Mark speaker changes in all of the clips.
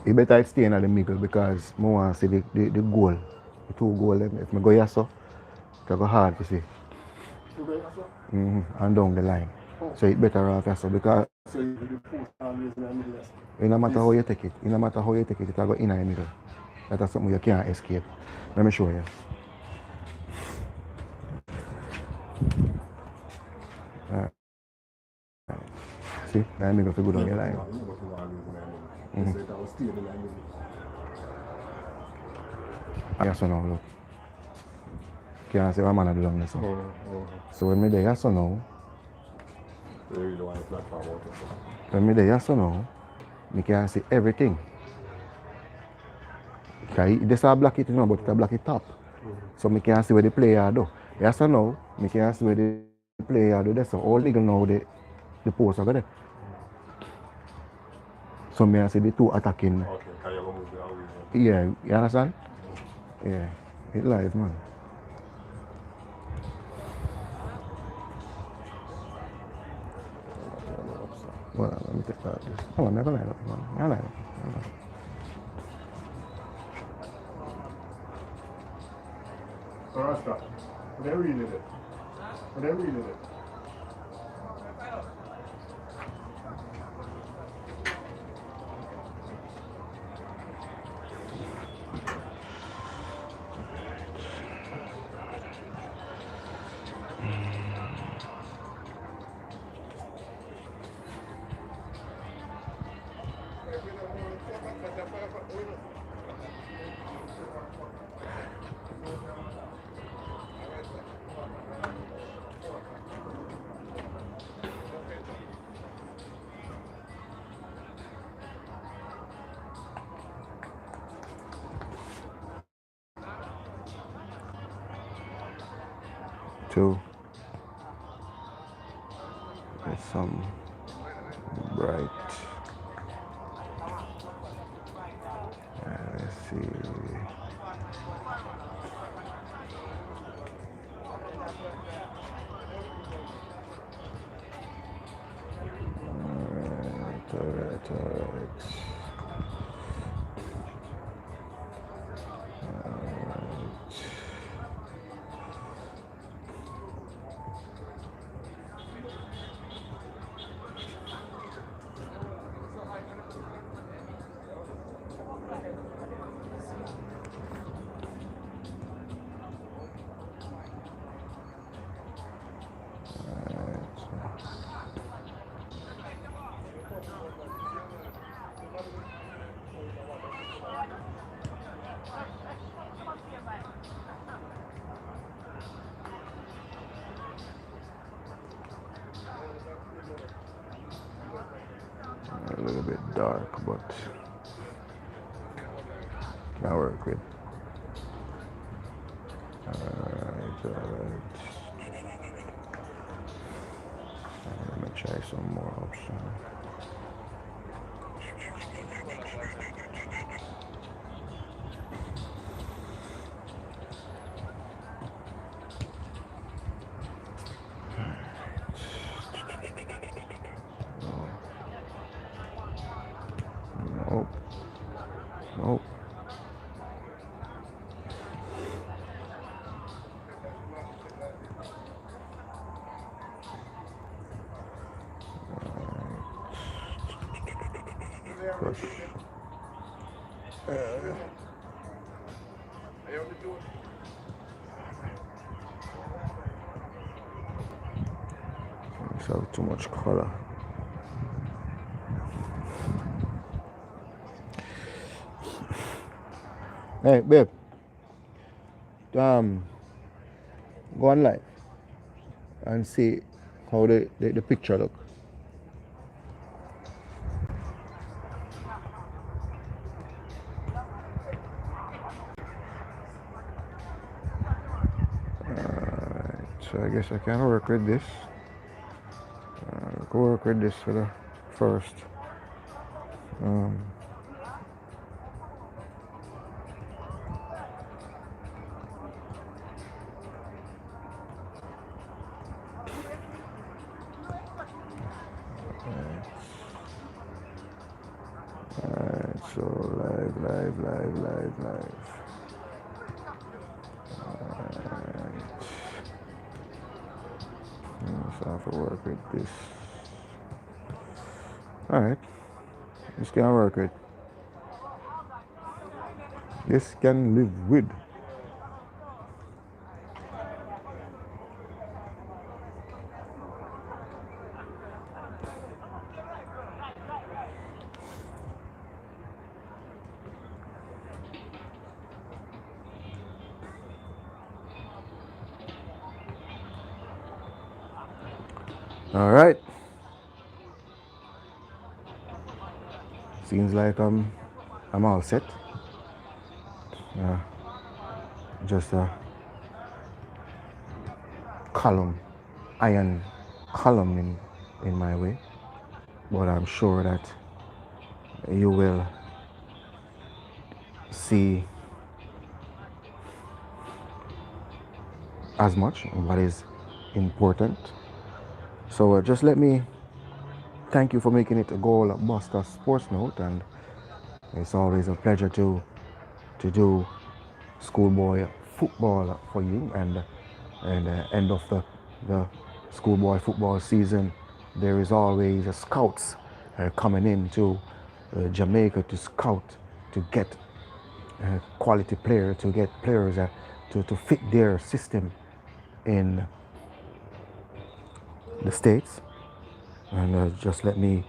Speaker 1: You better stay in the middle because I want to see the goal. The two goals. If I go here, so it's go hard to see. And down the line. So it better off here, so because it no matter how you take it, it will go in the middle. That's something you can't escape. Let me show you. See, now I'm going to go down your line. Yes or no, look. Can't see what man do down there. So when me there, yes or no. When me there, yes or no, me can see everything. This is block it, but it block it top. So me can see where the player do. Yes or no, me can see where the player do. That's all legal now the post are there. So me I see the two attacking. Yeah, you understand? Yeah, it live, man. Well, let me take that. Hold on, never line up, man. I line up.
Speaker 2: Rasta, they reading it. They reading it.
Speaker 1: Two. There's some bright. Let's see. Alright. A little bit dark, but can work with. Alright. Let me try some more options. Nope. Push. It's have too much color. Hey, babe. Go on live and see how the picture look. Alright. So I guess I can work with this. Work with this for the first. Um, Alright, so live. So I have to work with this. Alright, this can work with. This can live with. Alright. Seems like I'm all set. Just a column, iron column in my way. But I'm sure that you will see as much what is important. So just let me thank you for making it a goal buster sports note, and it's always a pleasure to do schoolboy football for you. And end of the schoolboy football season, there is always a scouts coming into Jamaica to scout, to get quality players, to get players to fit their system in the States. And just let me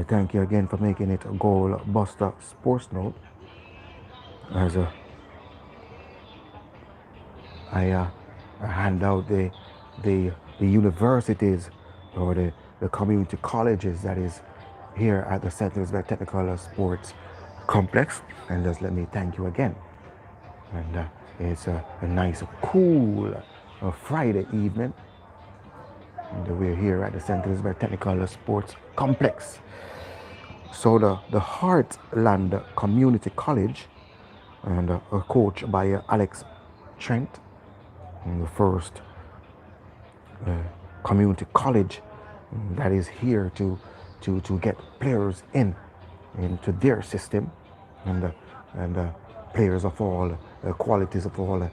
Speaker 1: thank you again for making it a goal buster sports note. As I hand out the universities or the community colleges that is here at the St. Elizabeth Technical Sports Complex. And just let me thank you again. And it's a nice, cool Friday evening. And we're here at the St. Elizabeth Technical Sports Complex. So the Heartland Community College, and coached by Alex Trent, the first community college that is here to get players into their system, and players of all qualities, of all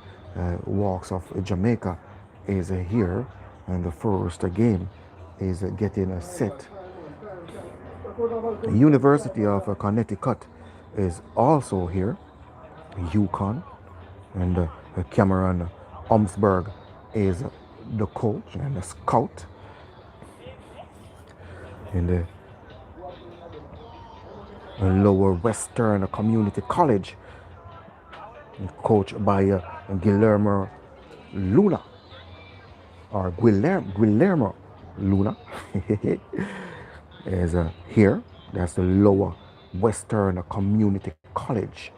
Speaker 1: walks of Jamaica is here. And the first game is getting set. The University of Connecticut is also here, UConn, and Cameron Omsberg is the coach and the scout. In the Lower Western Community College, coached by Guillermo Luna, or Guillermo Luna, is here. That's the Lower Western Community College.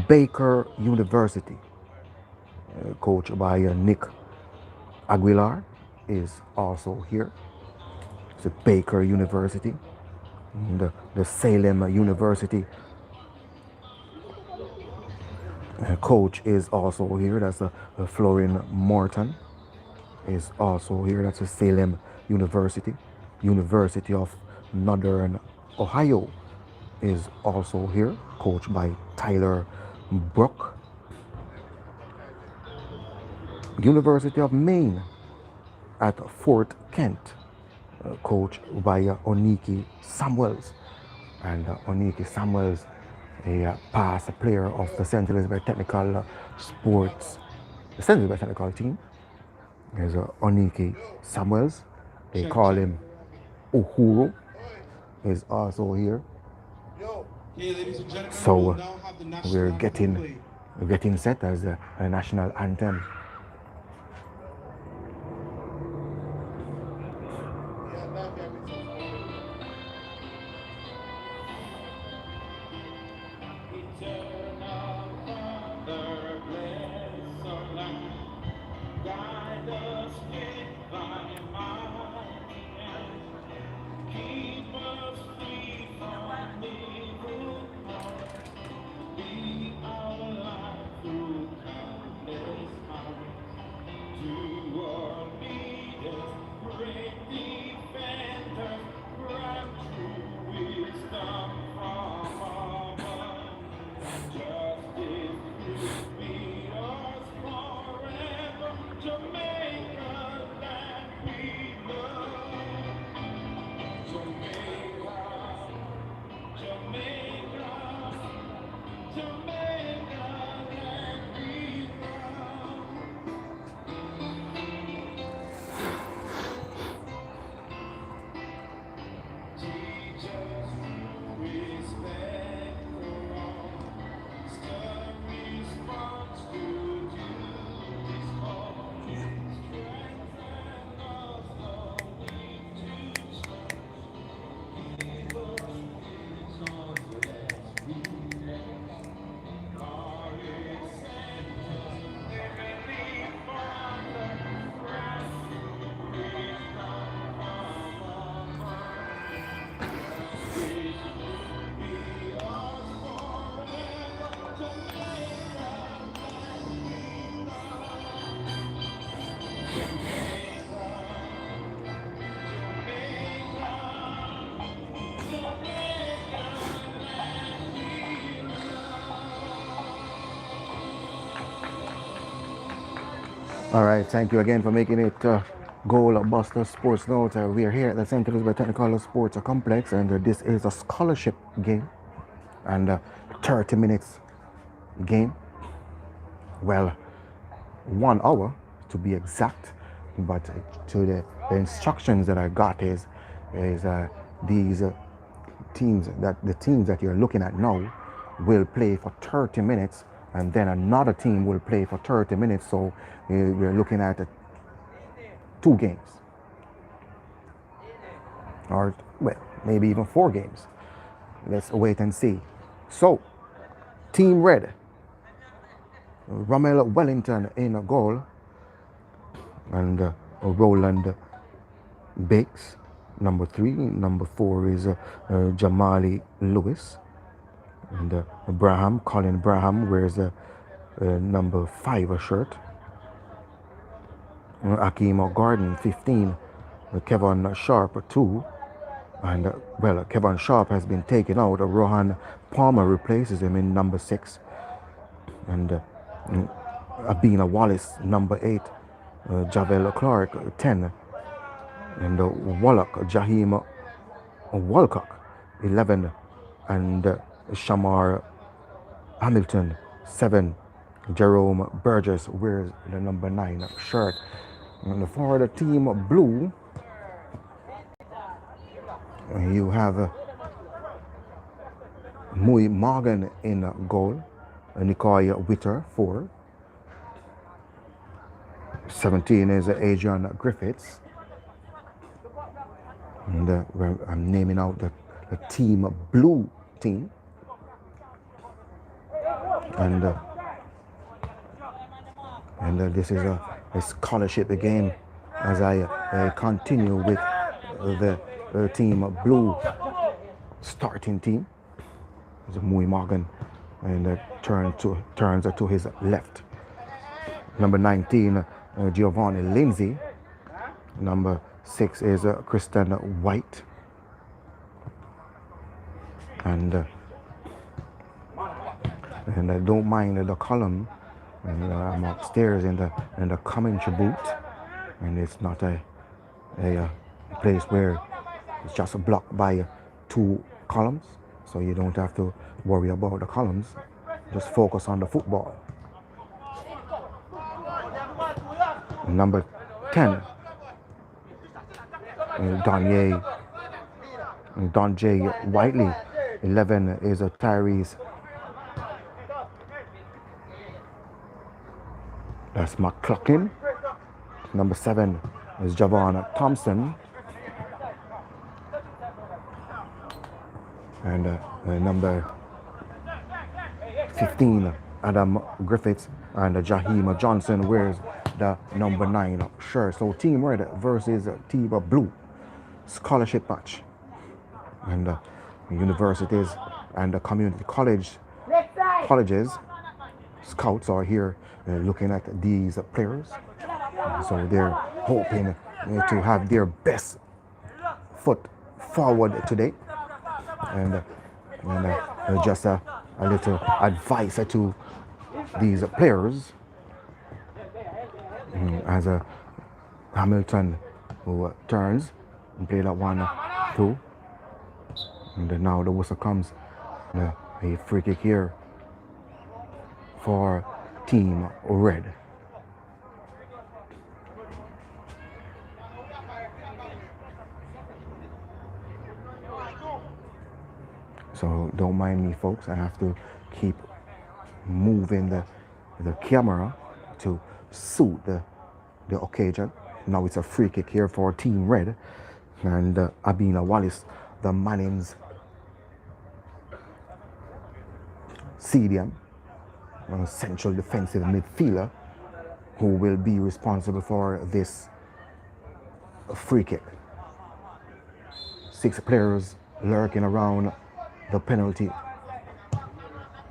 Speaker 1: Baker University, coached by Nick Aguilar, is also here. It's a Baker University. The Salem University coach is also here. That's Florin Morton is also here. That's a Salem University. University of Northern Ohio is also here, coached by Tyler Brook. University of Maine at Fort Kent, coached by Oniki Samuels. And Oniki Samuels, a past player of the St. Elizabeth Technical Sports, the St. Elizabeth Technical team, is Oniki Samuels. They call him Uhuru, is also here. So we're getting set as a national anthem. All right, thank you again for making it Goal Buster Sports Note. We are here at the St. Elizabeth Technical Sports Complex, and this is a scholarship game and 30 minutes game. Well, 1 hour to be exact, but to the instructions that I got is these teams that the teams that you're looking at now will play for 30 minutes, and then another team will play for 30 minutes. So we're looking at 2 games, or well, maybe even 4 games. Let's wait and see. So, Team Red, Rommel Wellington in a goal, and Roland Bakes, number 3. Number 4 is Jamali Lewis, and Colin Braham wears number 5 shirt. Akeem Gordon, 15. Kevin Sharp, 2. And Kevin Sharp has been taken out. Rohan Palmer replaces him in number 6. And Abina Wallace, number 8. Javel Clark, 10. And Wallach, Jaheim Walcock, 11. And Shamar Hamilton, 7. Jerome Burgess wears the number 9 shirt. And for the team blue, you have Mui Morgan in goal, Nicoy Witter, 4. 17 is Adrian Griffiths. And I'm naming out the team blue team. And this is a scholarship game as I continue with the team blue starting team. It's Mui Morgan, and turns to his left. Number 19, Giovanni Lindsay. Number 6 is Kristen White. And I don't mind the column. And I'm upstairs in the commentary booth, and it's not a place where it's just blocked by 2 columns, so you don't have to worry about the columns. Just focus on the football. Number 10, Don J. Whiteley. 11 is Tyrese. That's McCluckin. Number 7 is Javon Thompson. And number 15, Adam Griffiths. And Jaheim Johnson wears the number 9 shirt. So Team Red versus Team Blue. Scholarship match. And universities and the community colleges scouts are here looking at these players. So they're hoping to have their best foot forward today. And just a little advice to these players, as Hamilton who turns and play that 1-2, and now the whistle comes. A free kick here for Team Red. So don't mind me, folks. I have to keep moving the camera to suit the occasion. Now it's a free kick here for Team Red, and Abina Wallace, the Manning's CDM, central defensive midfielder, who will be responsible for this free kick. 6 players lurking around the penalty,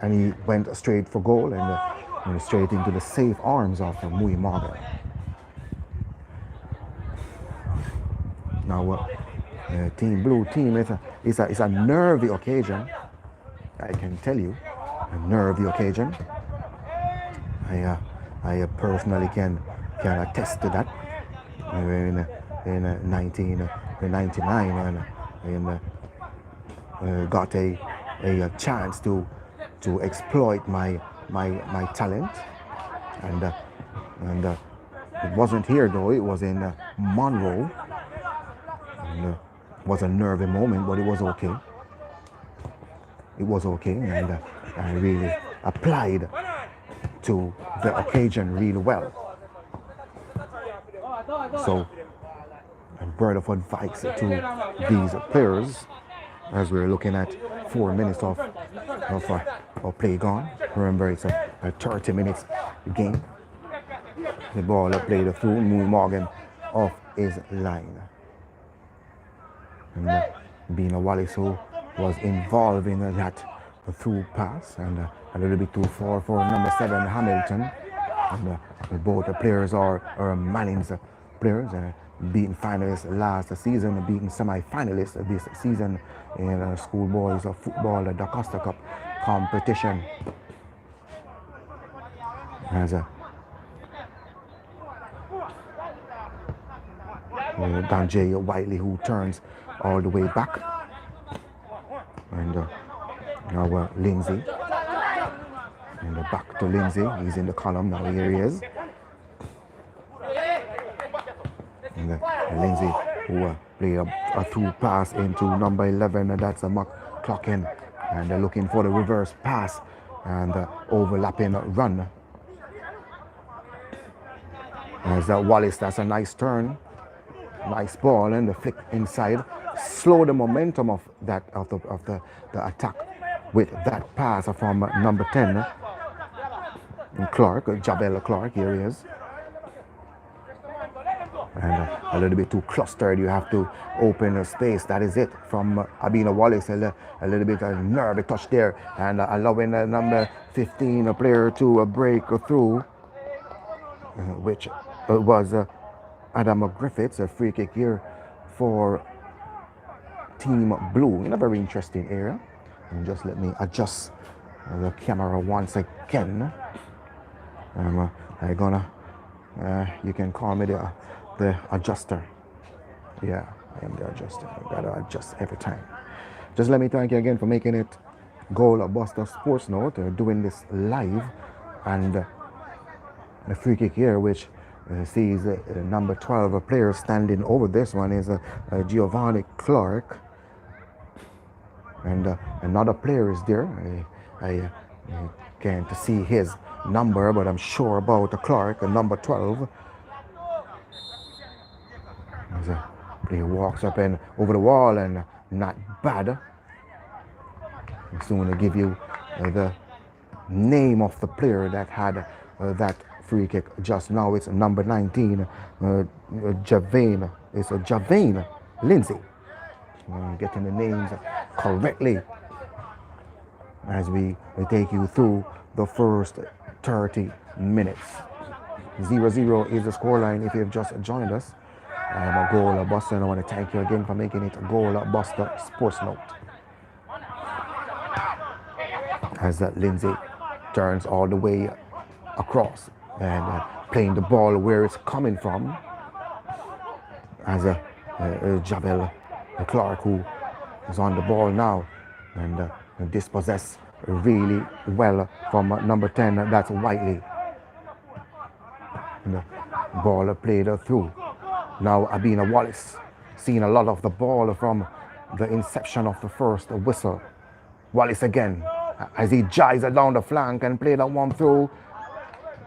Speaker 1: and he went straight for goal and straight into the safe arms of Mui Morgan. Now, Team Blue team, it's a nervy occasion. I can tell you, a nervy occasion. I personally can attest to that. In 1999, and got a chance to exploit my talent, and it wasn't here though. It was in Monroe, and it was a nervy moment, but it was okay. It was okay, and I really applied to the occasion really well. So, a word of advice to these players as we're looking at 4 minutes of play gone. Remember, it's a 30 minutes game. The ball played through Moon Morgan off his line. And being a Wallace who was involved in that through pass, and a little bit too far for number 7 Hamilton. And both the players are Manning's players, beating finalists last season, beating semi-finalists this season in schoolboys of football, the Da Costa Cup competition. As Danjay Whiteley, who turns all the way back, and now Lindsay, and back to Lindsay. He's in the column now. Here he is. And Lindsay, who played a through pass into number 11, and that's a McCloughan, and they're looking for the reverse pass and overlapping run. As Wallace, that's a nice turn, nice ball, and the flick inside, slow the momentum of the attack with that pass from number 10, Clark, Jabel Clark. Here he is. And a little bit too clustered. You have to open a space. That is it from Abina Wallace. A little bit of nervy touch there, and allowing number 15 player to break through, which was Adam Griffiths. A free kick here for Team Blue in a very interesting area. And just let me adjust the camera once again. I'm gonna, you can call me the adjuster. Yeah, I am the adjuster. I gotta adjust every time. Just let me thank you again for making it Goal Buster Sports Note, doing this live, and the free kick here, which sees number 12 player standing over this one, is Giovanni Clark, and another player is there. I can't see his number, but I'm sure about Clark, number 12. He walks up and over the wall, and not bad. I'm soon going to give you the name of the player that had that free kick just now. It's number 19, Javane. It's Javane Lindsay. Getting the names correctly as we take you through the first 30 minutes. 0-0 is the scoreline if you've just joined us. I'm a Goal Buster, and I want to thank you again for making it a Goal Buster Sports Note. As Lindsay turns all the way across and playing the ball where it's coming from, as Jabel Clark, who is on the ball now, and dispossess really well from number 10, that's Whiteley. And the ball played through. Now Abina Wallace, seeing a lot of the ball from the inception of the first whistle. Wallace again, as he jives it down the flank and played that one through.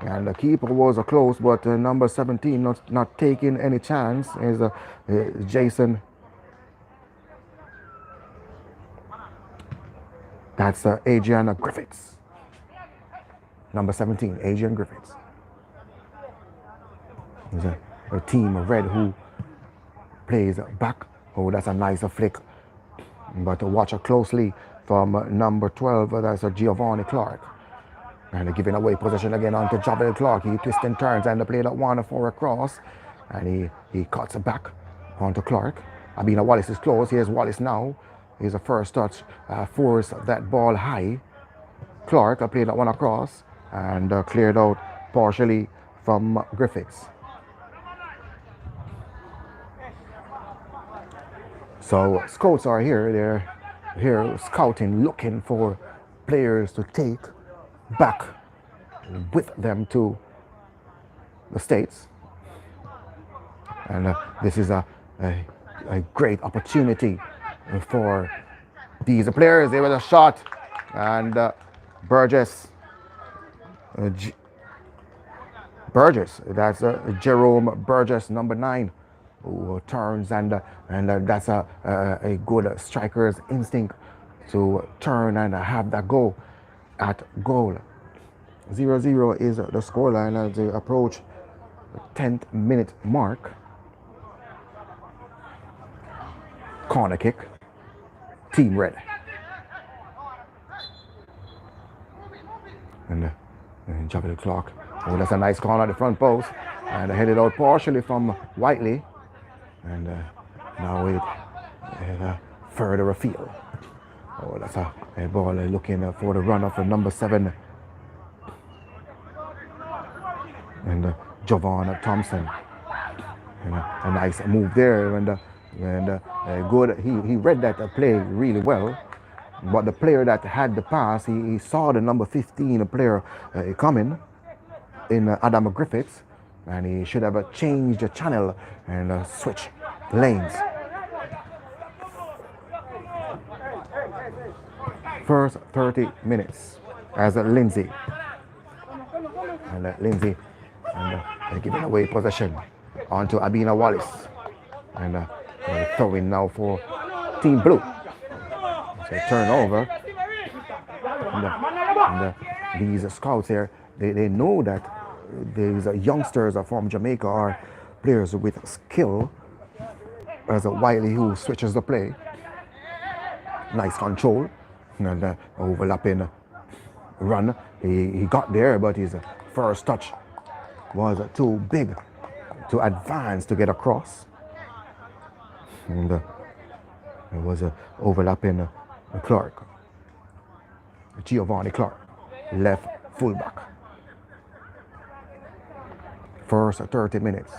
Speaker 1: And the keeper was close, but number 17 not taking any chance is Jason. That's Adrian Griffiths. Number 17, Adrian Griffiths. There's a team red who plays back. Oh, that's a nice flick. But watch it closely from number 12, that's Giovanni Clark. And giving away possession again onto Javel Clark. He twists and turns and play that one for a cross. And he cuts back onto Clark. Abina Wallace is close. Here's Wallace now. He's a first touch. Force that ball high. Clark played that one across and cleared out partially from Griffiths. So scouts are here. They're here scouting, looking for players to take back with them to the States. And this is a great opportunity for these players. There was a shot, and Burgess, that's Jerome Burgess, number 9, who turns, and that's a good striker's instinct to turn and have that go at goal. 0-0 is the scoreline as they approach the 10th minute mark. Corner kick, team red. And Javel Clark. Oh, that's a nice corner at the front post. And headed out partially from Whiteley. And now it further afield. Oh, that's a ball looking for the run of number 7. And Jovan Thompson. And a nice move there. And good. He read that play really well. But the player that had the pass, he saw the number 15 player coming in Adam Griffiths, and he should have changed the channel and switched lanes. First 30 minutes as Lindsay. And Lindsay giving away possession onto Abina Wallace. And throwing now for Team Blue. So turnover. And these scouts here, they know that these youngsters from Jamaica are players with skill. As Wiley who switches the play. Nice control. And overlapping run. He got there, but his first touch was too big to advance to get across. And it was overlapping Clark. Giovanni Clark, left fullback. First 30 minutes.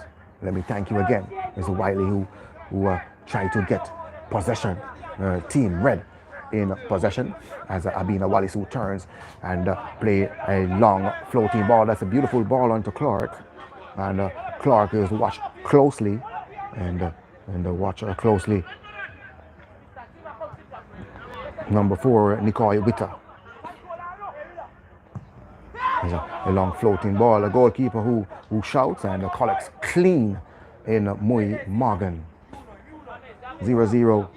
Speaker 1: Let me thank you again. It's Wiley who tried to get possession. Team red in possession as Abina Wallace who turns and play a long floating ball. That's a beautiful ball onto Clark. And Clark is watched closely and watch closely. Number 4, Nicoy Witter. A long floating ball. A goalkeeper who shouts and collects clean in Mui Morgan. 0-0.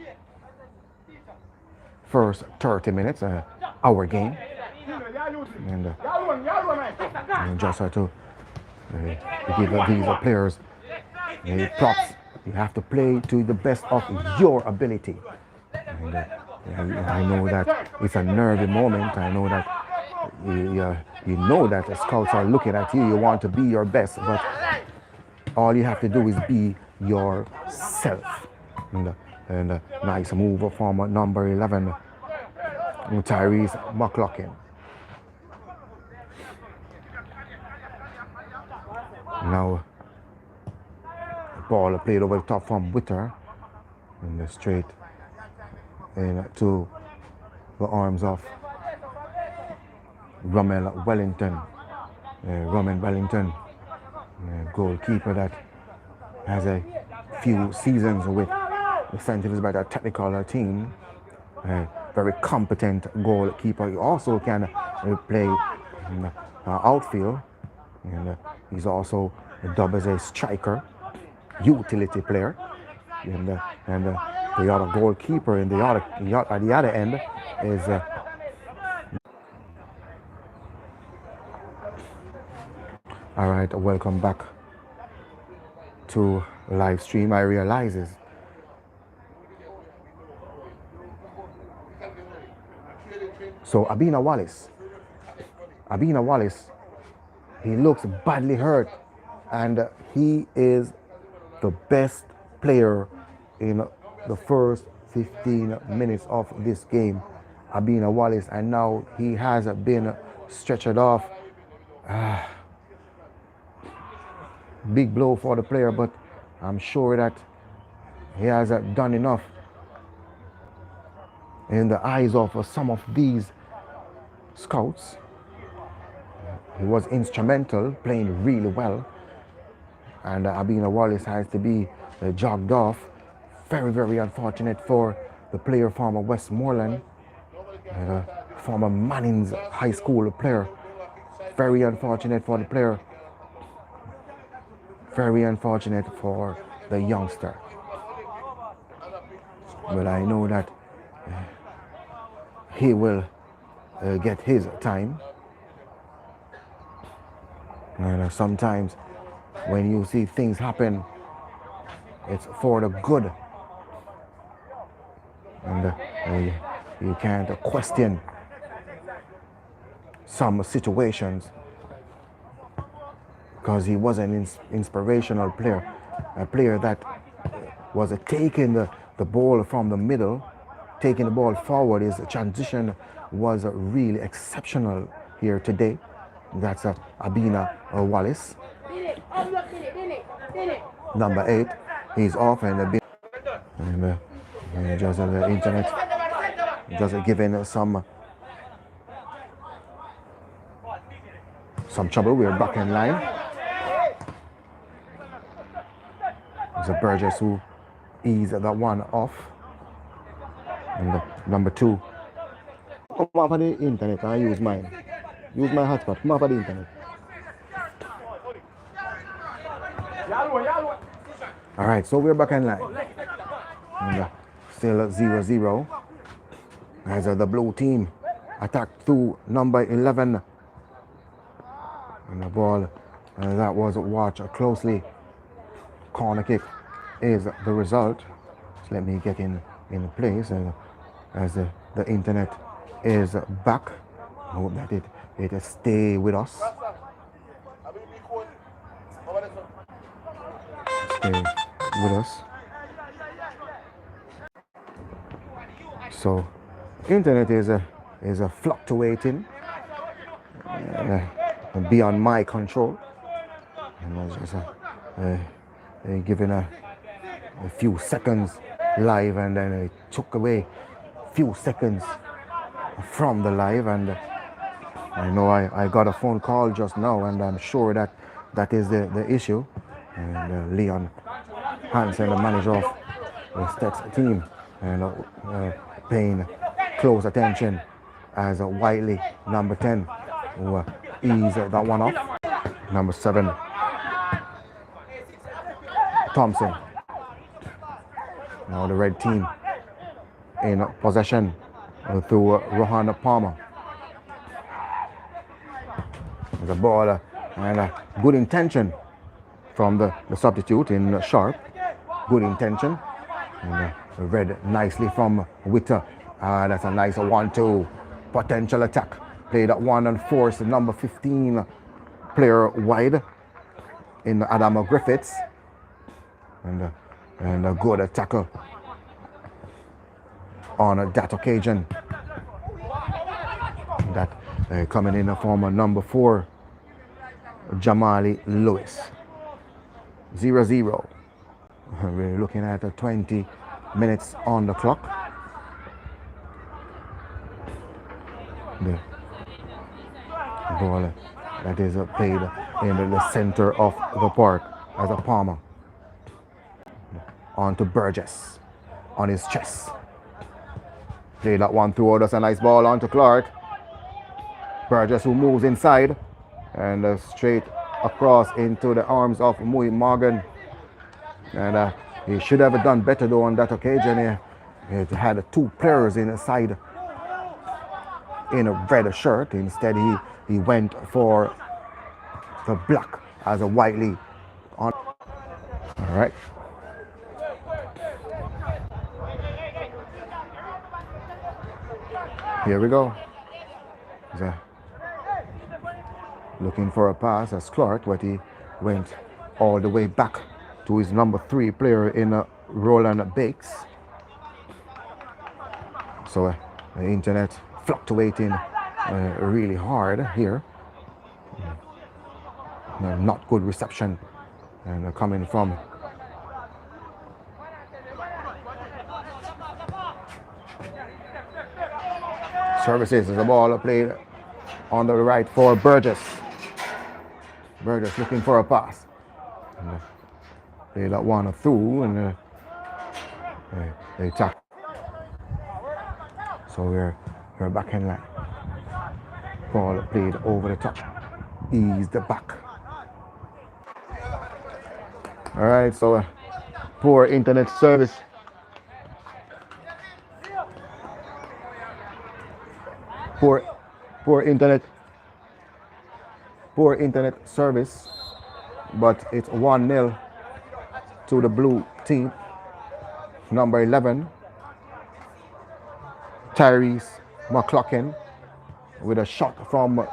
Speaker 1: First 30 minutes, our game. And just to give these players props. You have to play to the best of your ability. And I know that it's a nervy moment. I know that you know that the scouts are looking at you. You want to be your best, but all you have to do is be yourself. And nice move from number 11, Tyrese McLaughlin. Now, ball played over the top from Witter, and straight into the arms of Rommel Wellington, goalkeeper that has a few seasons with the St. Elizabeth technical team. Very competent goalkeeper. He also can play outfield, and he's also dubbed as a striker, utility player. And the other goalkeeper at the other end is all right. Welcome back to live stream. I realizes so Abina Wallace, he looks badly hurt, and he is the best player in the first 15 minutes of this game, Abina Wallace, and now he has been stretchered off. Big blow for the player, but I'm sure that he has done enough in the eyes of some of these scouts. He was instrumental, playing really well, and Abina Wallace has to be jogged off. Very, very unfortunate for the player from Westmoreland, former Manning's High School player. Very unfortunate for the player. Very unfortunate for the youngster. But I know that he will get his time. And sometimes when you see things happen, it's for the good. And you can't question some situations, because he was an inspirational player, a player that was taking the ball from the middle, taking the ball forward. His transition was really exceptional here today. That's Abina Wallace. Number 8, he's off, and just on the internet, just giving some trouble. We're back in line. There's a Burgess who eased that one off. And number 2. Come off of the internet and use mine. Use my hotspot. Come off of the internet. All right, so we're back in line. And, still 0-0. As the blue team attacked through number 11. And the ball that was watched closely. Corner kick is the result. So let me get in place as the internet is back. I hope that it stay with us. Stay with us. So internet is fluctuating beyond my control, and I was just given a few seconds live, and then it took away a few seconds from the live, and I know I got a phone call just now, and I'm sure that is the issue. And Leon Hansen, the manager of the Steths team, and paying close attention as Wiley, number 10, who eased that one off. Number 7, Thompson. Now the red team in possession through Rohan Palmer. The ball and good intention from the substitute in Sharp. Good intention. And read nicely from Witter. That's a nice 1-2. Potential attack. Played at 1 and forced number 15 player wide in Adam Griffiths. And a good tackle on that occasion. That coming in the form of number 4, Jamali Lewis. 0-0. We're looking at 20 minutes on the clock. Ball that is played in the center of the park as a Palmer. On to Burgess. On his chest. Play that one through. That's a nice ball on to Clark. Burgess who moves inside. And straight across into the arms of Mui Morgan. And he should have done better though on that occasion. He had two players inside in a red shirt. Instead, he went for the black as a Whiteley on. All right. Here we go. Looking for a pass as Clark, but he went all the way back to his number 3 player in Roland Bakes. So the internet fluctuating really hard here. Not good reception and coming from services as the ball played on the right for Burgess. Burgess looking for a pass. Play that one through and they tackle. So we're back in line. Ball played over the top. Eased back. All right, so poor internet service. Poor internet service, but it's 1-0 to the blue team. Number 11, Tyrese McLaughlin with a shot from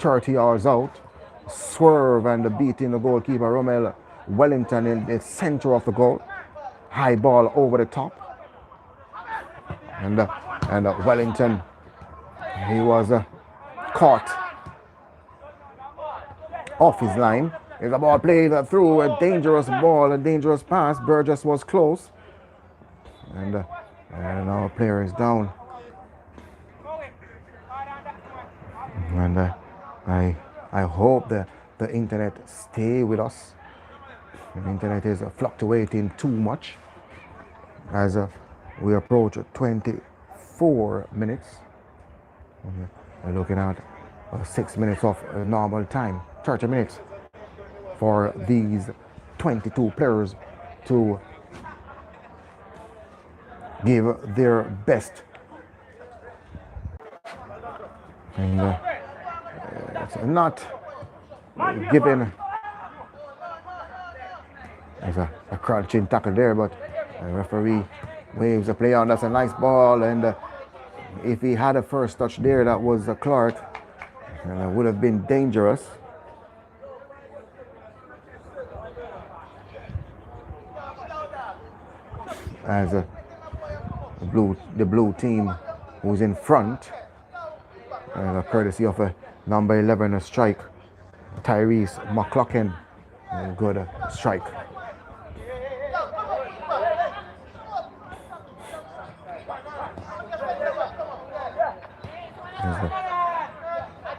Speaker 1: 30 yards out. Swerve and beating the goalkeeper Romel Wellington in the center of the goal. High ball over the top. And Wellington, he was caught off his line. Is the ball played through, a dangerous ball, a dangerous pass. Burgess was close. And our player is down. And I hope that the internet stay with us. The internet is fluctuating too much as we approach 24 minutes. We're looking at 6 minutes of normal time, 30 minutes for these 22 players to give their best. And it's not given as a crouching tackle there, but the referee waves the play on. That's a nice ball, and if he had a first touch there, that was Clark, and it would have been dangerous. As the blue team who's in front, courtesy of a number 11 strike, Tyrese McLaughlin, good strike.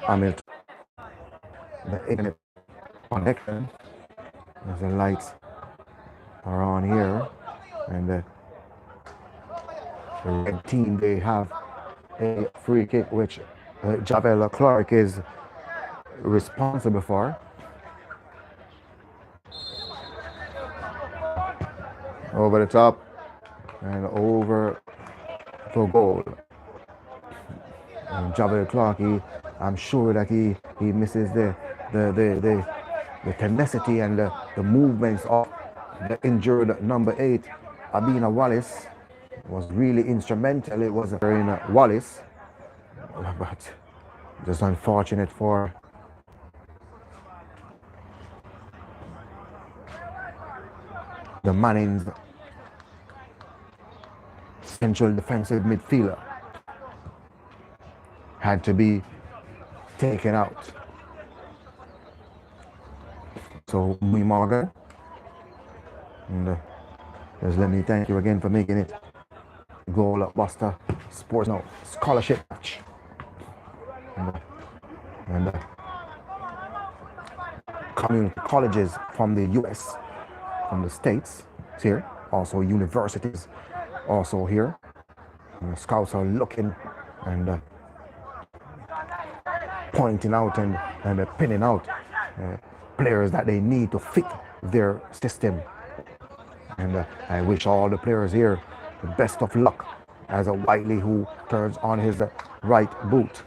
Speaker 1: Hamilton, the internet connection, as the lights are on here, and the red team, they have a free kick which Javel Clark is responsible for. Over the top and over for goal. And Javel Clark, I'm sure that he misses the tenacity and the movements of the injured number 8, Abina Wallace. Was really instrumental. It was in Wallace, but just unfortunate for the Manning's central defensive midfielder. Had to be taken out. So, Mui Morgan, and just let me thank you again for making it Goal Buster Sports Scholarship match. and community colleges from the US, from the States, it's here. Also universities, also here. And the scouts are looking and pointing out and pinning out players that they need to fit their system. And I wish all the players here the best of luck as a Whiteley who turns on his right boot.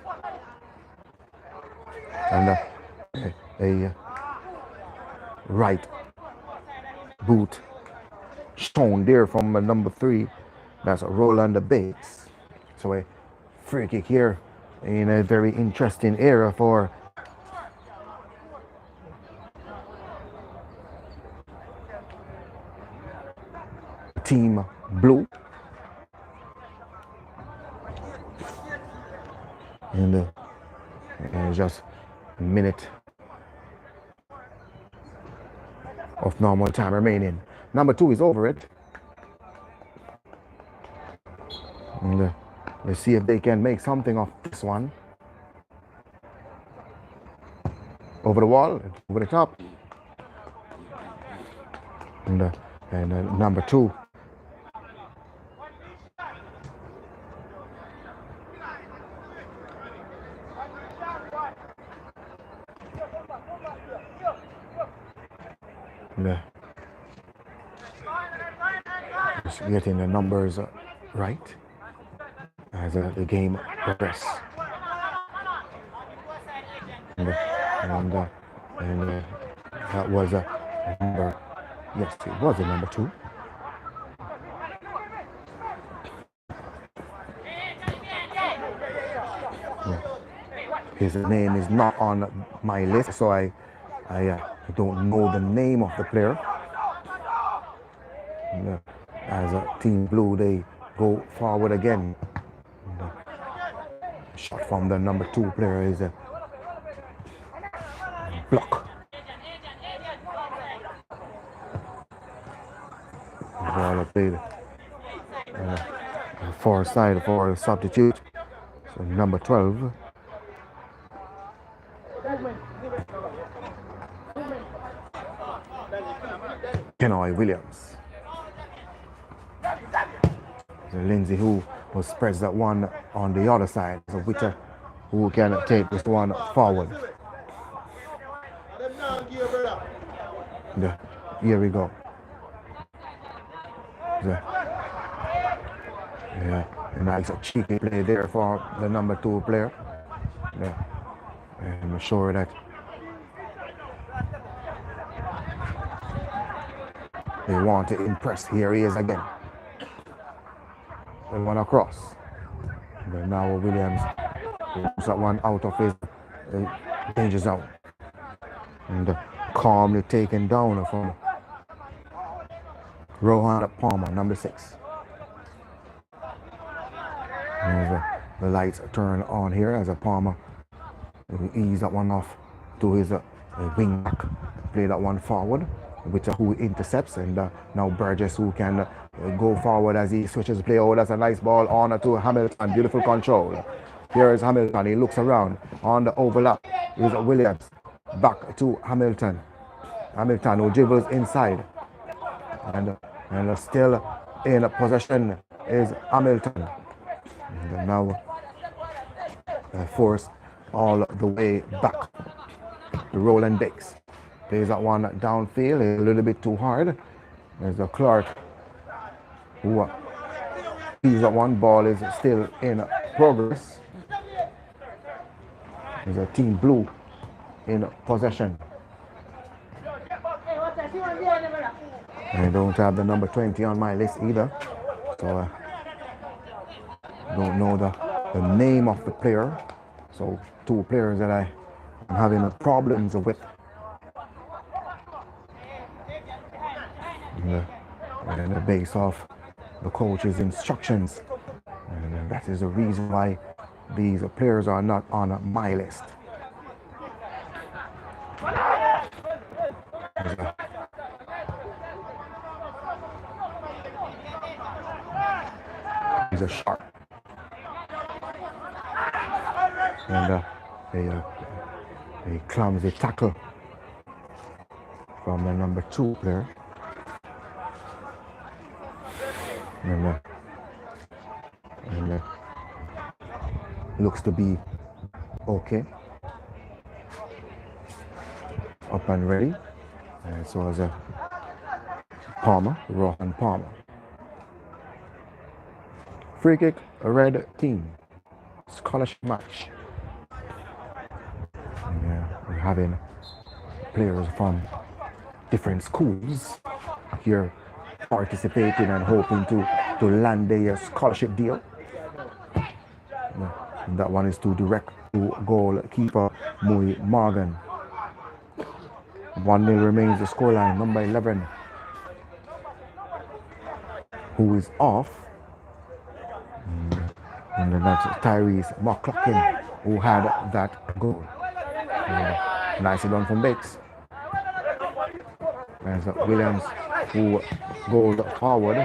Speaker 1: And a right boot shown there from number 3. That's Roland Bates. So a free kick here in a very interesting area for Team Blue. And just a minute of normal time remaining. Number 2 is over it. And let's see if they can make something of this one. Over the wall, over the top. And number 2. And, just getting the numbers right as the game progresses. And that was a number. Yes, it was a number 2. His name is not on my list, so I don't know the name of the player. And, as a Team Blue, they go forward again. And, shot from the number 2 player is a block. The ball played far side for a substitute. So number 12. Kenoy Williams. Lindsay who will spreads that one on the other side. So Witter who can take this one forward. Here we go. Yeah, a nice cheeky play there for the number 2 player. Yeah. And I'm sure that they want to impress. Here he is again. The one across. And now Williams moves that one out of his danger zone. And calmly taken down from Rohan Palmer, number 6. And the lights turn on here as a Palmer ease that one off to his wing back, play that one forward, which who intercepts, and now Burgess who can go forward as he switches play. Oh, that's a nice ball on to Hamilton, beautiful control. Here is Hamilton, he looks around on the overlap, is Williams, back to Hamilton. Hamilton who dribbles inside, and still in possession is Hamilton. And now forced all the way back to Roland Bates. Plays that one downfield, a little bit too hard. There's a Clark who sees that one. Ball is still in progress. There's a Team Blue in possession. I don't have the number 20 on my list either, so I don't know the name of the player. So 2 players that I'm having problems with. And the base of the coach's instructions. And that is the reason why these players are not on my list. He's a sharp. And A clumsy tackle from the number 2 player. And, and looks to be okay. Up and ready. And so as a Palmer, Rohan Palmer. Free kick, a red team. Scholarship match. Yeah, we're having players from different schools here participating and hoping to land a scholarship deal. And that one is to direct to goalkeeper Mui Morgan. 1-0 remains the scoreline. Number 11, who is off. And then that's Tyrese McCloughan, who had that goal. Nicely done from Bates. There's Williams, who goes forward.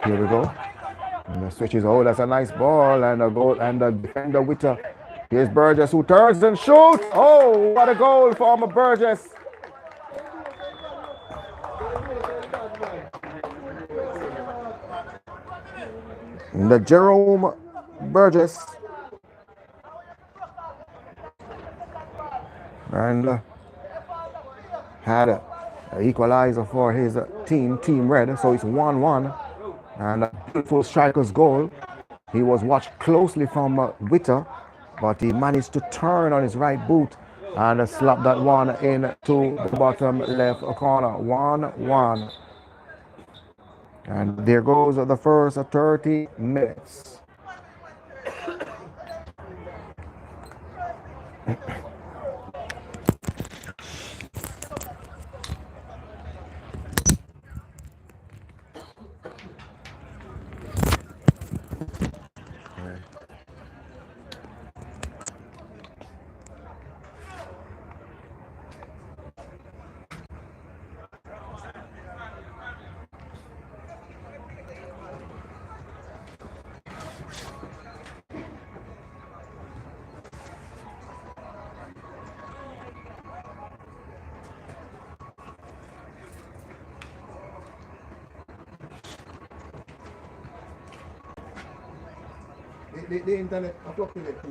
Speaker 1: Here we go. And the switches. Oh, that's a nice ball. And a goal. And the defender Witter. Here's Burgess, who turns and shoots. Oh, what a goal for Burgess. The Jerome Burgess. And had an equalizer for his team red. So it's 1-1. And a beautiful striker's goal. He was watched closely from Witter, but he managed to turn on his right boot and slap that one into the bottom left corner. 1-1. And there goes the first 30 minutes. The internet fluctuates.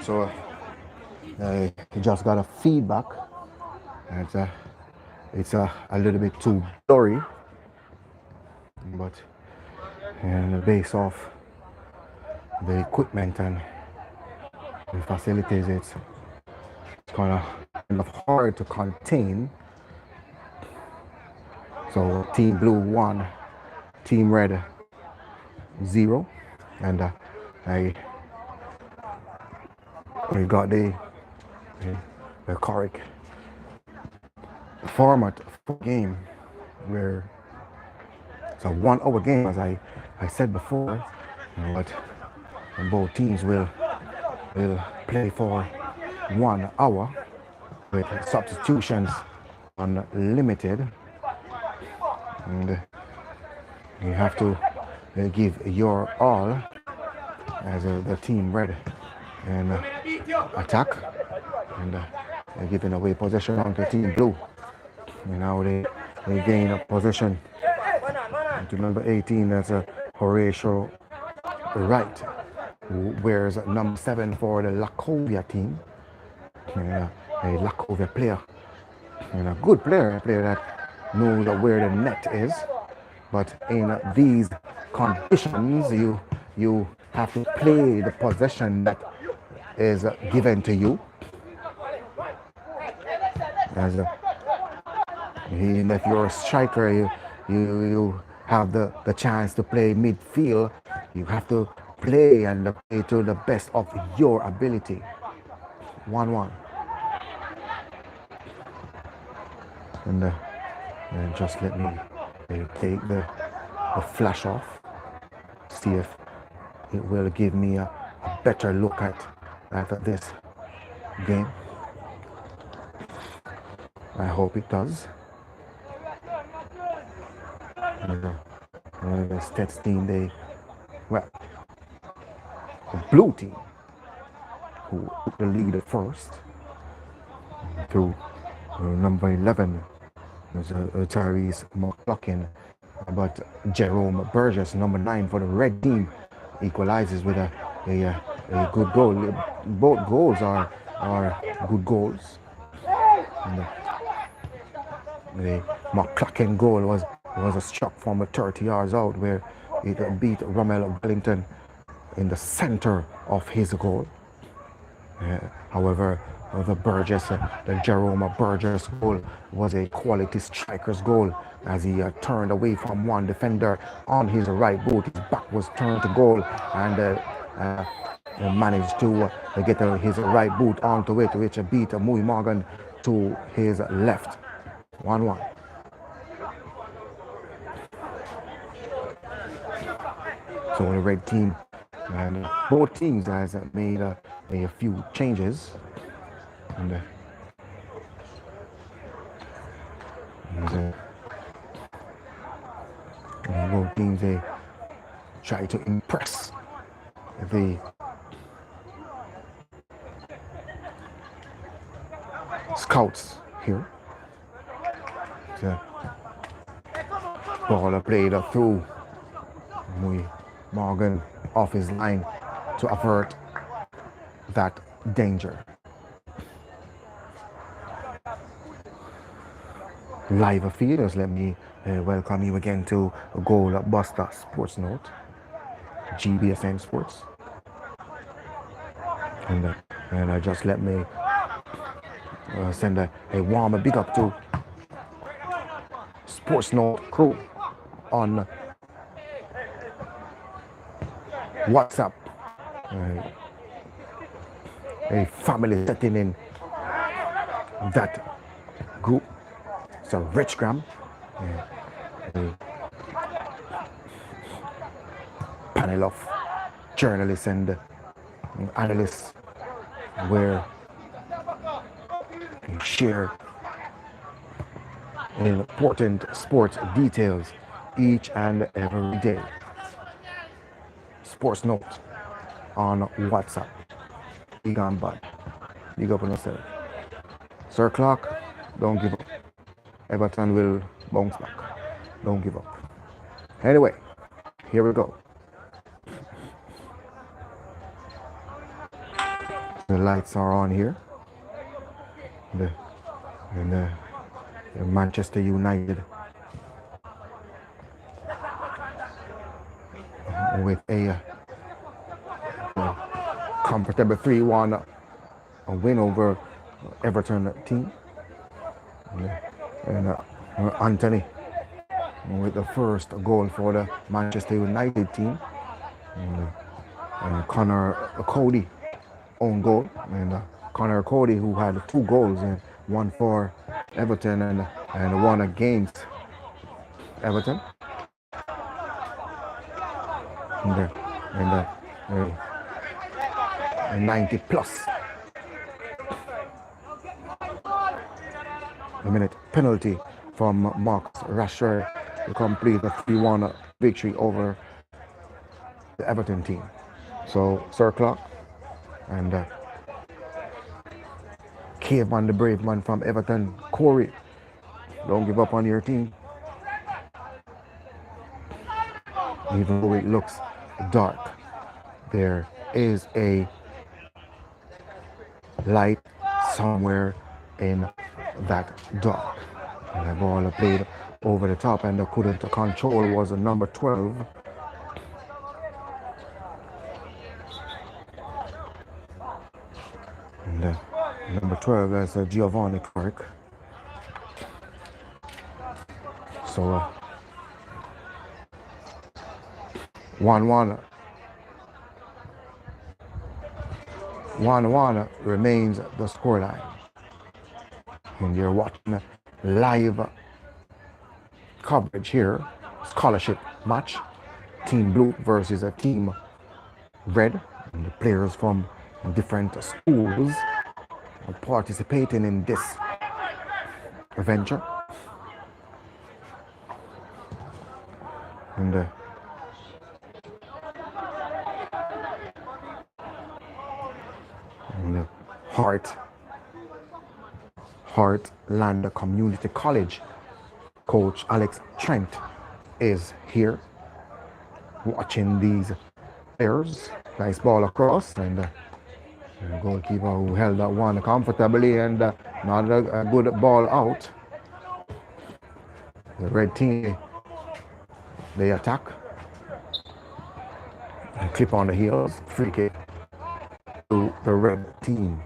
Speaker 1: So I just got a feedback. It's a little bit too blurry, but based off the equipment and the facilities, it's kind of hard to contain. So Team Blue 1, Team Red 0, and I we got the correct format for game where it's a 1 hour game, as I said before, but both teams will play for 1 hour with substitutions unlimited, and you have to give your all as the team red and attack, and giving away possession onto team blue. And now they gain a possession to number 18, that's Horatio Wright, who wears number 7 for the Lakovia team, and a Lakovia player, and a good player, a player that knows where the net is. But in these conditions, you have to play the possession that is given to you. As if you're a striker, you have the chance to play midfield. You have to play and play to the best of your ability. 1-1. And just let me take the flash off, see if it will give me a better look at this game. I hope it does. The Steths team, the blue team, who took the lead at first through number 11, was Tyrese McLaughlin, but Jerome Burgess, number 9 for the red team, equalizes with a good goal. Both goals are good goals. And the McLaughlin goal was a struck from 30 yards out, where it beat Rommel Wellington in the center of his goal. However, the Jerome Burgess goal was a quality striker's goal, as he turned away from one defender on his right boot. His back was turned to goal, and managed to get his right boot onto it, which beat Mui Morgan to his left. 1-1. So the red team and both teams has made a few changes, and both teams, they try to impress the scouts here. The ball played through Mui Morgan off his line to avert that danger. Live feeders, let me welcome you again to Goal Buster Sports Note, GBSN Sports, and just let me send a warm big up to Sports Note crew on WhatsApp, a family setting in that group. It's a rich gram, a panel of journalists and analysts where you share important sports details each and every day. Sports Note on WhatsApp. Big on bud. Big up on yourself. Sir Clark, don't give up. Everton will bounce back. Don't give up. Anyway, here we go. The lights are on here. The, and the Manchester United with a comfortable 3-1 win over Everton team. And Anthony with the first goal for the Manchester United team. And Connor Cody own goal. And Connor Cody, who had 2 goals, and one for Everton and one against Everton. And 90 plus a minute penalty from Marcus Rashford to complete a 3-1 victory over the Everton team. So Sir Clark and Caveman, the brave man from Everton, Corey, don't give up on your team. Even though it looks dark, there is a light somewhere in that dark. And the ball played over the top and couldn't control was number 12. And number 12 is Giovanni Clark. So 1-1. 1-1 remains the scoreline. And you're watching live coverage here. Scholarship match. Team Blue versus a Team Red. And the players from different schools are participating in this venture. And Heartland Community College coach Alex Trent is here watching these players. Nice ball across, and the goalkeeper who held that one comfortably, and not a good ball out. The red team, they attack and clip on the heels. Free kick to the red team.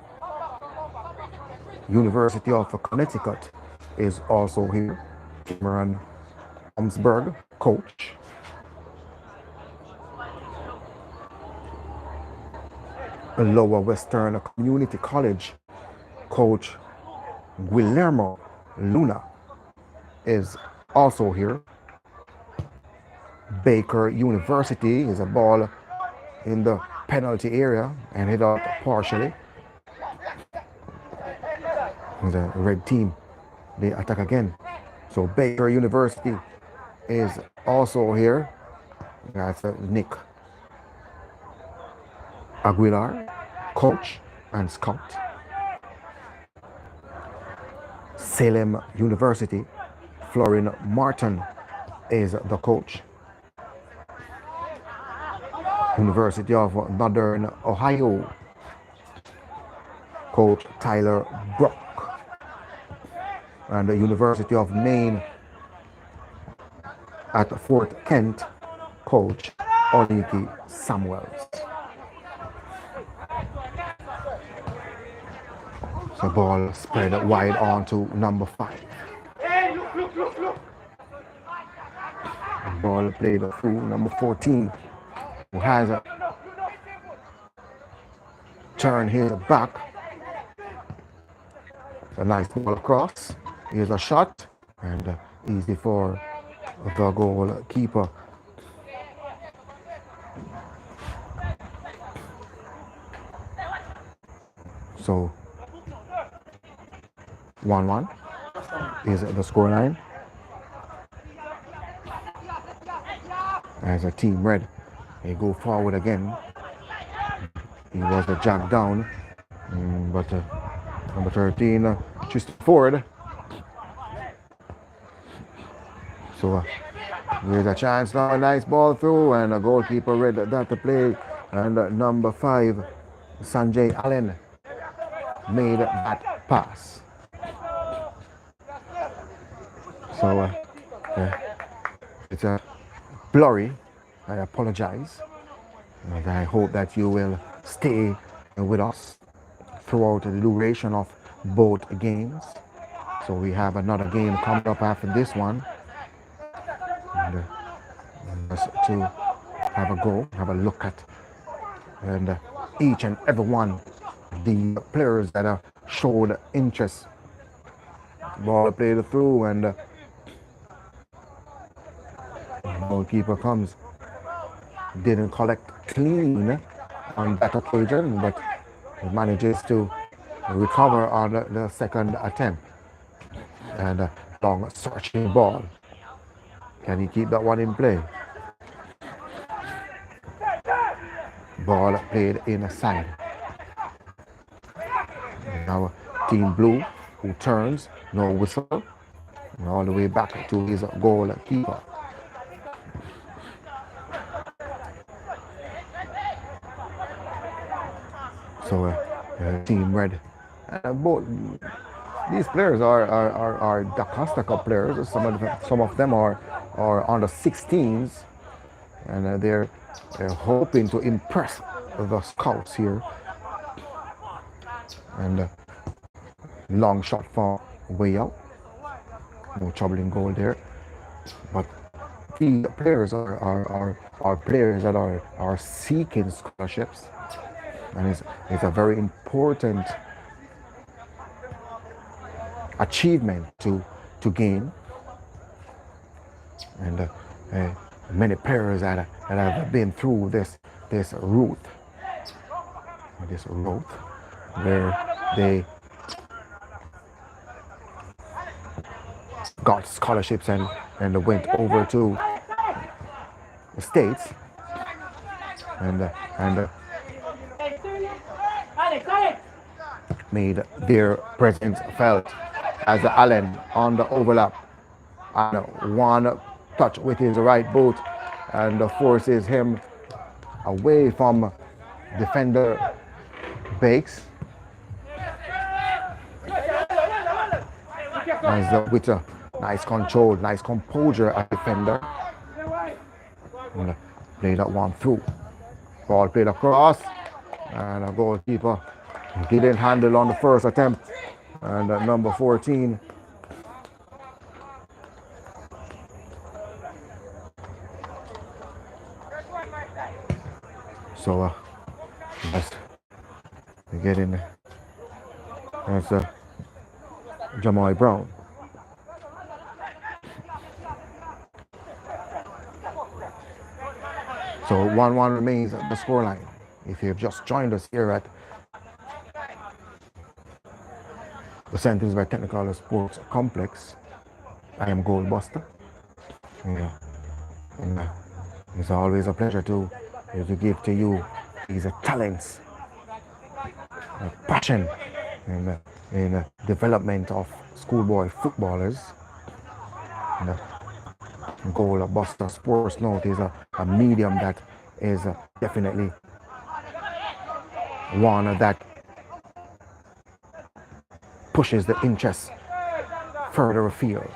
Speaker 1: University of Connecticut is also here. Cameron Omsberg, coach. Lower Western Community College coach Guillermo Luna is also here. Baker University is a ball in the penalty area and hit out partially. The red team, they attack again. So Baker University is also here. That's Nick Aguilar, coach and scout. Salem University, Florin Martin is the coach. University of Northern Ohio, coach Tyler Brock. And the University of Maine at Fort Kent, coach Oliki Samuels. The ball spread wide on to number 5. The ball played through number 14, who has a turn his back. A nice ball across. Here's a shot, and easy for the goalkeeper. So 1-1 is the scoreline. As a Team Red, they go forward again. He was the jack down, but number 13, Tristan Ford. So there's a chance now, a nice ball through, and a goalkeeper read that to play, and number 5, Sanjay Allen, made that pass. So it's a blurry. I apologize. And I hope that you will stay with us throughout the duration of both games. So we have another game coming up after this one. And just to have a go, have a look at and each and every one the players that have showed interest. Ball played through and goalkeeper comes. Didn't collect clean on that occasion, but manages to recover on the second attempt. And a long searching ball. Can he keep that one in play? Ball played inside. Now Team Blue, who turns, no whistle, all the way back to his goalkeeper. So Team Red, both these players are Da Costa Cup players. Some of them are under 16s, and they're hoping to impress the scouts here. And long shot for way out. No trouble in goal there. But these players are players that are seeking scholarships, and it's a very important achievement to gain. And many players that have been through this route where they got scholarships and went over to the States and made their presence felt as Allen on the overlap and one touch with his right boot and forces him away from defender Bakes. As with a nice control, nice composure at defender. And play that one through. Ball played across. And a goalkeeper didn't handle on the first attempt. And number 14. So let's get in. That's Jamal Brown. So 1-1 remains at the scoreline. If you've just joined us here at the St. Elizabeth Technical Sports Complex, I am Goldbuster. Yeah. And it's always a pleasure to give to you these talents, passion in development of schoolboy footballers. And Goldbuster Sports Note is a medium that is definitely one that pushes the interest further afield.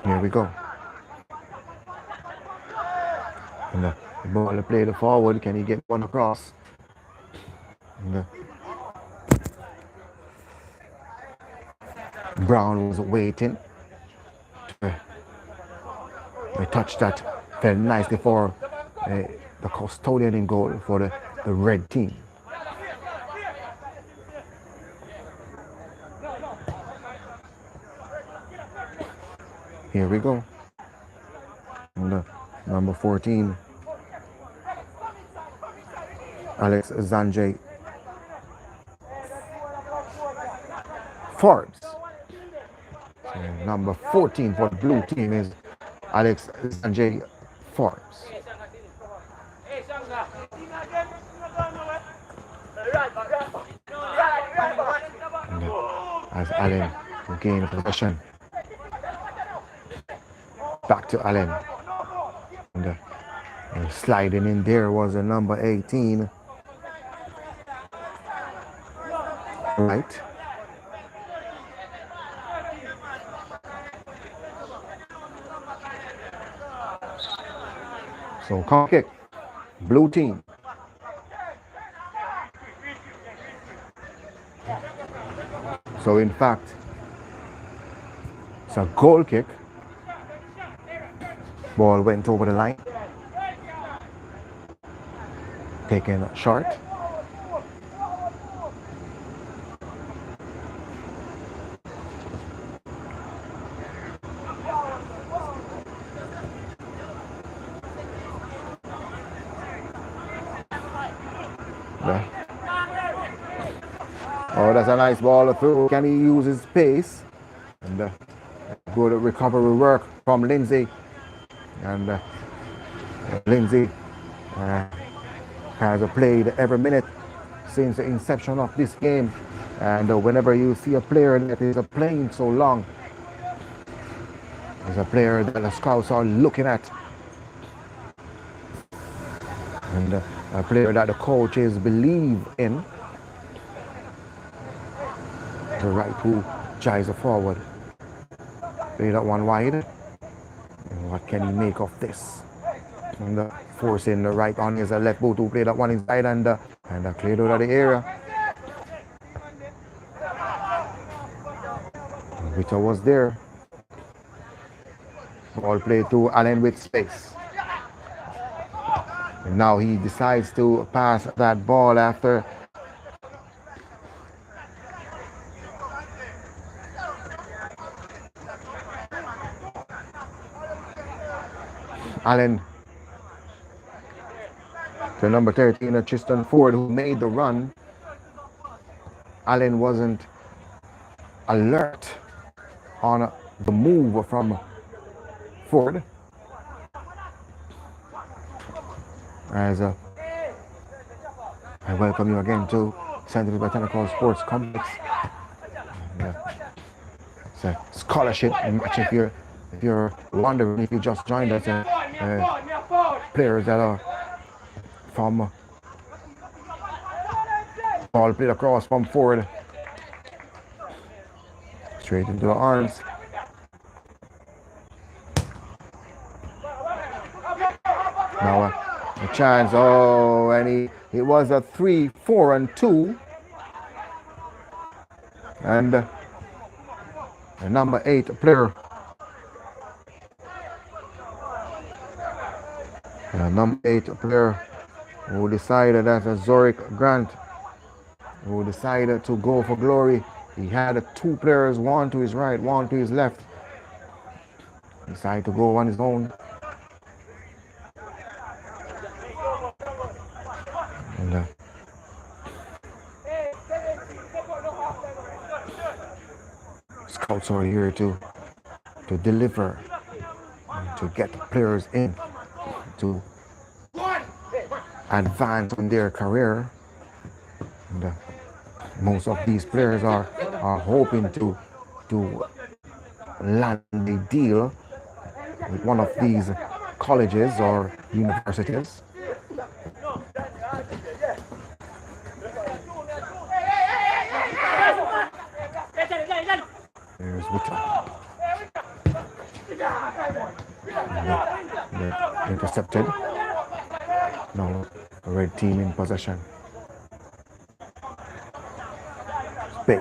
Speaker 1: Here we go. And the ball played forward. Can he get one across? And Brown was waiting. A touch that fell nicely for the custodian in goal for the red team. Here we go. And number 14, Alex Zanjay Forbes. And number 14 for the blue team is Alex Zanjay Forbes. And as Allen gained possession, back to Allen. And And sliding in there was a number 18. Right. So corner kick, blue team. So in fact, it's a goal kick. Ball went over the line. Taken short. Yeah. Oh, that's a nice ball through. Can he use his pace? And good recovery work from Lindsay. And Lindsay has played every minute since the inception of this game. And whenever you see a player that is playing so long, is a player that the scouts are looking at. And a player that the coaches believe in. The right who drives forward. Play that one wide. And what can he make of this? And forcing the right on his left boot to play that one inside and cleared out of the area. Victor was there. Ball played to Allen with space. And now he decides to pass that ball after Allen to number 13, Tristan Ford, who made the run. Allen wasn't alert on the move from Ford. As I welcome you again to St. Louis Botanical Sports Complex. It's a scholarship match if you're wondering if you just joined us. Players that are from ball played across from Ford straight into the arms. Now a chance. Oh, and it was a 3-4-2, and the number 8 player. Number 8 player who decided that Zoric Grant, who decided to go for glory. He had 2 players, one to his right, one to his left. Decided to go on his own. And scouts are here to deliver, to get players in, to advance in their career. And most of these players are hoping to land a deal with one of these colleges or universities. There's Victor. Intercepted. Now a red team in possession. Space.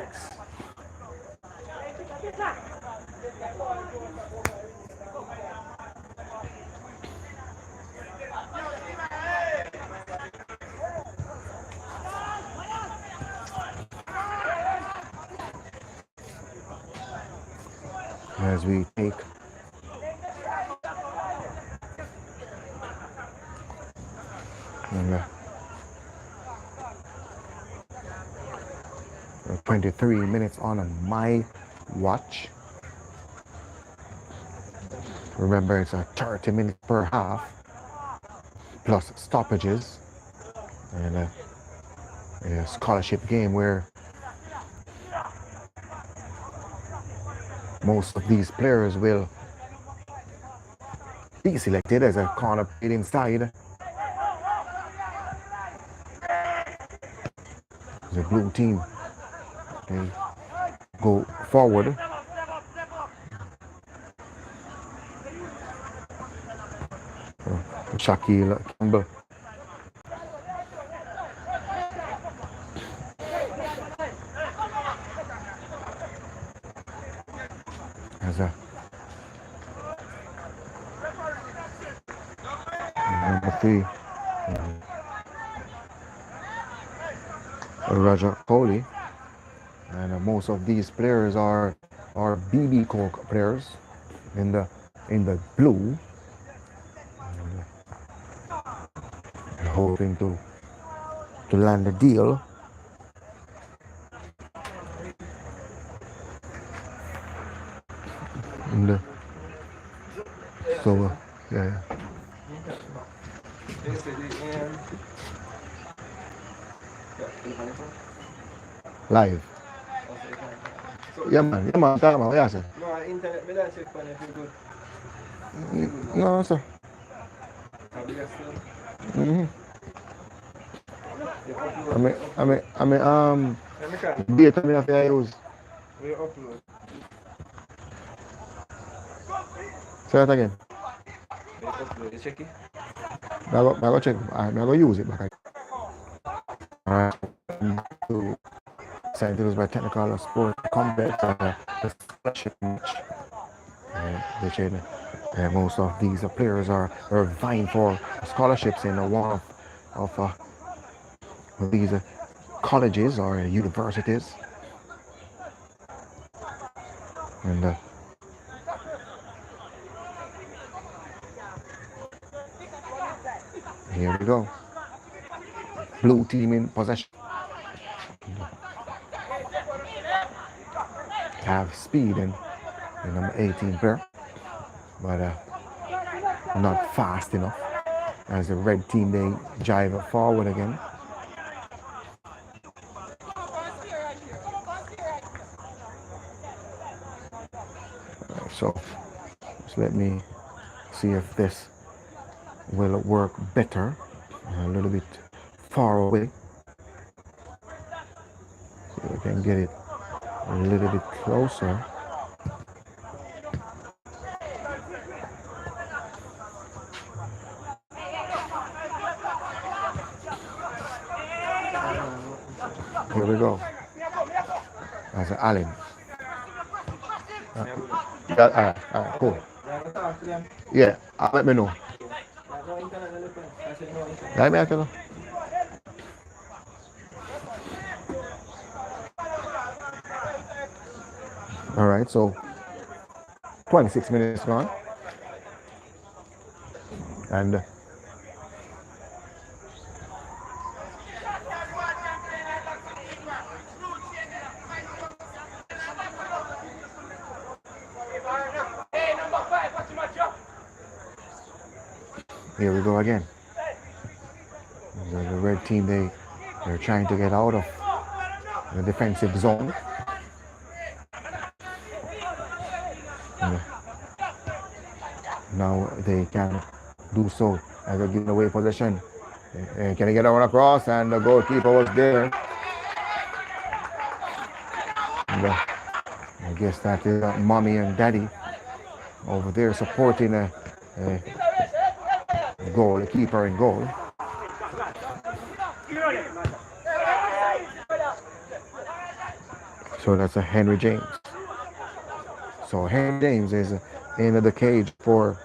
Speaker 1: As we take 23 minutes on my watch. Remember, it's a 30 minutes per half plus stoppages, and a scholarship game where most of these players will be selected as a corner played inside. blue team, they go forward. Shaquille Campbell. As a number 3, Roger Coley. And most of these players are BB Coke players in the blue, hoping to land a deal. In the, so yeah, live. Yeah man, talk about what you say.
Speaker 3: No, internet, me don't check for if you good.
Speaker 1: No sir. Mm-hmm.
Speaker 3: You upload.
Speaker 1: I mean,
Speaker 3: Let me call.
Speaker 1: data me have to use.
Speaker 3: We upload.
Speaker 1: Say that again.
Speaker 3: We upload. You check it?
Speaker 1: I go check. I go use it back. Alright. To St. Louis by Technical Sport Complex the scholarship match. Most of these players are vying for scholarships in one of these colleges or universities. And here we go. Blue team in possession. Have speed in number 18 player, but not fast enough. As the red team, they jive forward again. So let me see if this will work better. A little bit far away. So we can get it a little bit closer. Here we go. That's Allen. Yeah, all right, cool. Yeah, let me know. Let me know. All right, so 26 minutes gone. And here we go again. The red team, they're trying to get out of the defensive zone. And now they can do so as they're giving away possession. Can they get one across? And the goalkeeper was there. And, I guess that is mommy and daddy over there supporting a goal, a keeper in goal. So that's a Henry James. So Henry James is in the cage for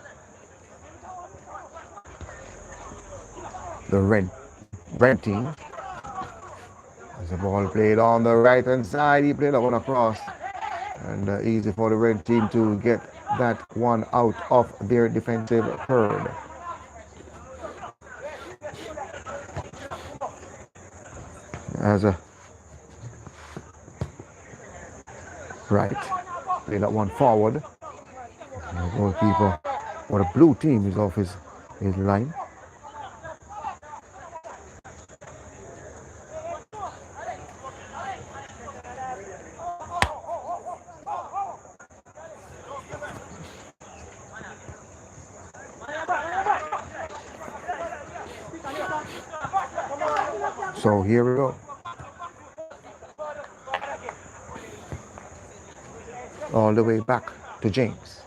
Speaker 1: the red team. As the ball played on the right hand side, he played that one across. And easy for the red team to get that one out of their defensive third. As a right, play that one forward. And the goalkeeper for the blue team is off his line. So here we go. all the way back to James.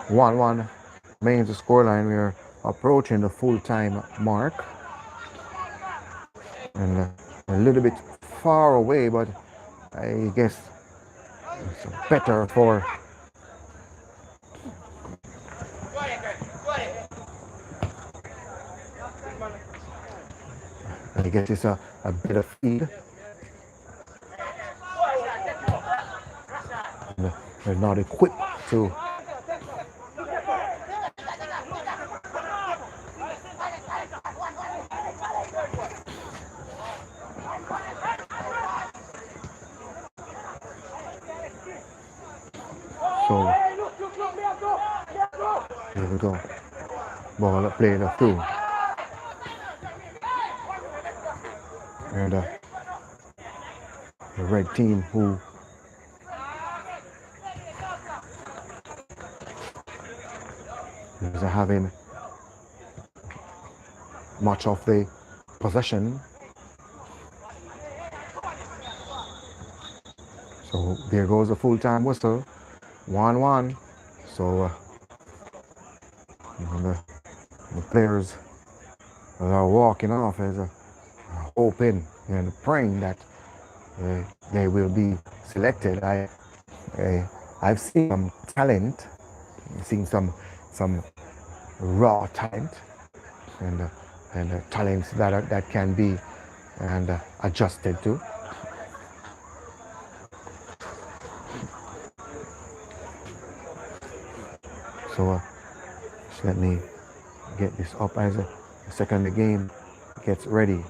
Speaker 1: 1-1 remains the scoreline. We're approaching the full-time mark. And a little bit far away, but I guess it's better for I guess it's a bit of feed. And they're not equipped to so here we go. Ball played through. And the red team who is having much of the possession. So there goes the full-time whistle. 1-1. So the players are walking off as hoping and praying that they will be selected. I've seen some talent, seen some raw talent, and talents that can be and adjusted to. So just let me get this up as the second game gets ready.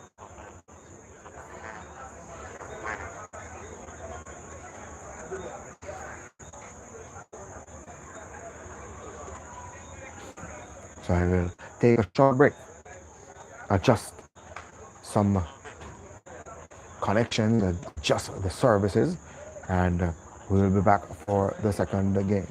Speaker 1: So I will take a short break, adjust some connections, adjust the services, and we'll be back for the second game.